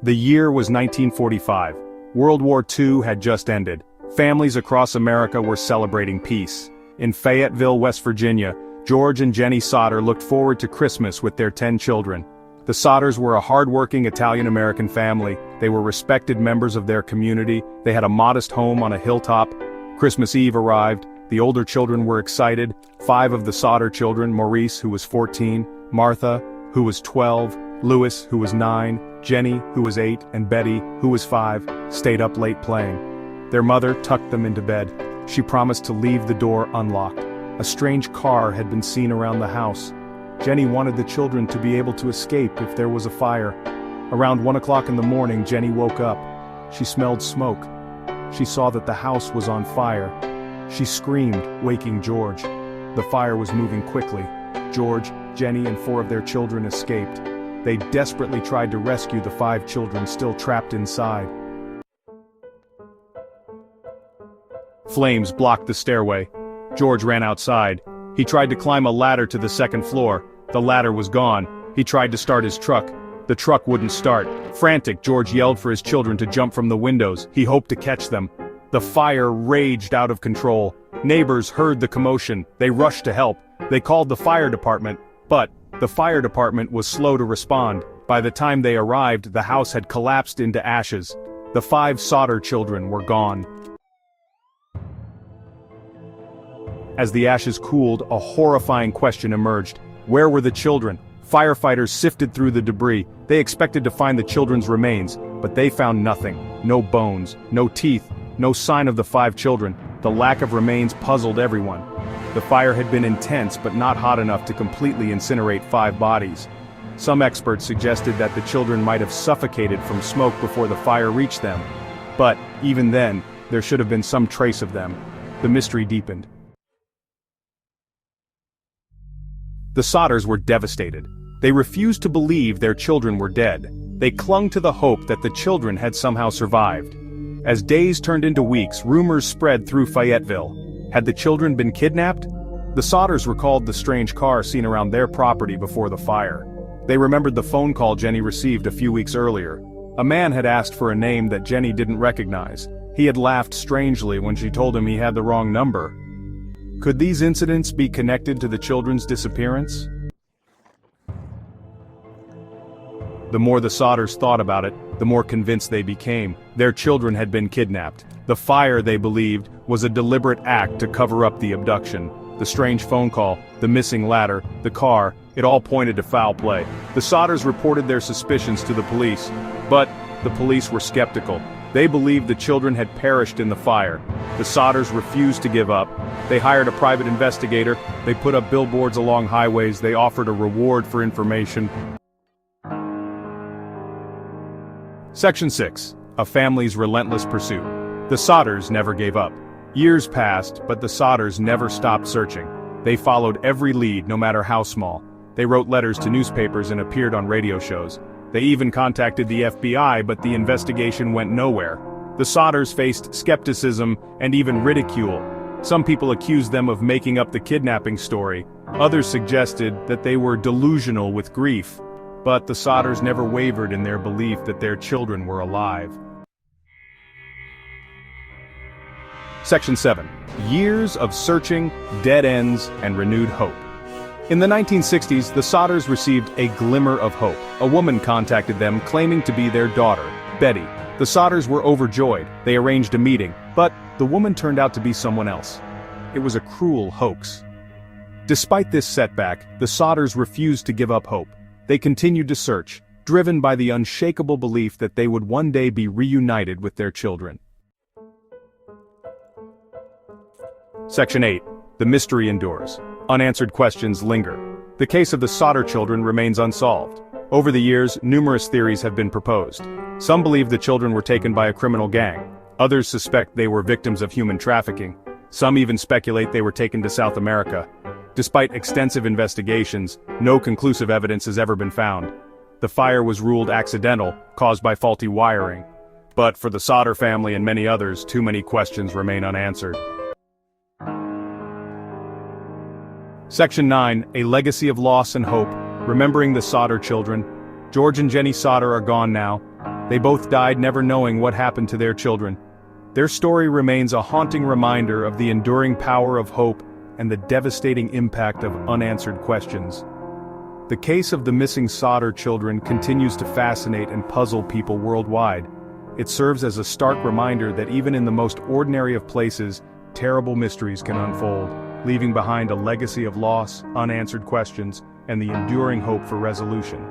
The year was 1945. World War II had just ended. Families across America were celebrating peace. In Fayetteville, West Virginia, George and Jenny Sodder looked forward to Christmas with their 10 children. The Sodders were a hard-working Italian-American family. They were respected members of their community. They had a modest home on a hilltop. Christmas Eve arrived. The older children were excited. 5 of the Sodder children, Maurice, who was 14, Martha, who was 12, Louis, who was 9, Jenny, who was 8, and Betty, who was 5, stayed up late playing. Their mother tucked them into bed. She promised to leave the door unlocked. A strange car had been seen around the house. Jenny wanted the children to be able to escape if there was a fire. Around 1 o'clock in the morning, Jenny woke up. She smelled smoke. She saw that the house was on fire. She screamed, waking George. The fire was moving quickly. George, Jenny, and 4 of their children escaped. They desperately tried to rescue the 5 children still trapped inside. Flames blocked the stairway. George ran outside. He tried to climb a ladder to the 2nd floor. The ladder was gone. He tried to start his truck. The truck wouldn't start. Frantic, George yelled for his children to jump from the windows. He hoped to catch them. The fire raged out of control. Neighbors heard the commotion. They rushed to help. They called the fire department, but the fire department was slow to respond. By the time they arrived, the house had collapsed into ashes. The 5 Sodder children were gone. As the ashes cooled, a horrifying question emerged. Where were the children? Firefighters sifted through the debris. They expected to find the children's remains, but they found nothing. No bones, no teeth, no sign of the 5 children. The lack of remains puzzled everyone. The fire had been intense but not hot enough to completely incinerate 5 bodies. Some experts suggested that the children might have suffocated from smoke before the fire reached them. But, even then, there should have been some trace of them. The mystery deepened. The Sodders were devastated. They refused to believe their children were dead. They clung to the hope that the children had somehow survived. As days turned into weeks, rumors spread through Fayetteville. Had the children been kidnapped? The Sodders recalled the strange car seen around their property before the fire. They remembered the phone call Jenny received a few weeks earlier. A man had asked for a name that Jenny didn't recognize. He had laughed strangely when she told him he had the wrong number. Could these incidents be connected to the children's disappearance? The more the Sodders thought about it, the more convinced they became. Their children had been kidnapped. The fire, they believed, was a deliberate act to cover up the abduction. The strange phone call, the missing ladder, the car, it all pointed to foul play. The Sodders reported their suspicions to the police, but the police were skeptical. They believed the children had perished in the fire. The Sodders refused to give up. They hired a private investigator. They put up billboards along highways. They offered a reward for information. Section 6. A family's relentless pursuit. The Sodders never gave up. Years passed, but the Sodders never stopped searching. They followed every lead, no matter how small. They wrote letters to newspapers and appeared on radio shows. They even contacted the FBI, but the investigation went nowhere. The Sodders faced skepticism and even ridicule. Some people accused them of making up the kidnapping story. Others suggested that they were delusional with grief. But the Sodders never wavered in their belief that their children were alive. Section 7. Years of searching, dead ends, and renewed hope. In the 1960s, the Sodders received a glimmer of hope. A woman contacted them claiming to be their daughter, Betty. The Sodders were overjoyed. They arranged a meeting, but the woman turned out to be someone else. It was a cruel hoax. Despite this setback, the Sodders refused to give up hope. They continued to search, driven by the unshakable belief that they would one day be reunited with their children. Section 8. The mystery endures. Unanswered questions linger. The case of the Sodder children remains unsolved. Over the years, numerous theories have been proposed. Some believe the children were taken by a criminal gang. Others suspect they were victims of human trafficking. Some even speculate they were taken to South America. Despite extensive investigations, no conclusive evidence has ever been found. The fire was ruled accidental, caused by faulty wiring. But for the Sodder family and many others, too many questions remain unanswered. Section 9. A legacy of loss and hope. Remembering the Sodder children. George and Jenny Sodder are gone now. They both died never knowing what happened to their children. Their story remains a haunting reminder of the enduring power of hope and the devastating impact of unanswered questions. The case of the missing Sodder children continues to fascinate and puzzle people worldwide. It serves as a stark reminder that even in the most ordinary of places, terrible mysteries can unfold, leaving behind a legacy of loss, unanswered questions, and the enduring hope for resolution.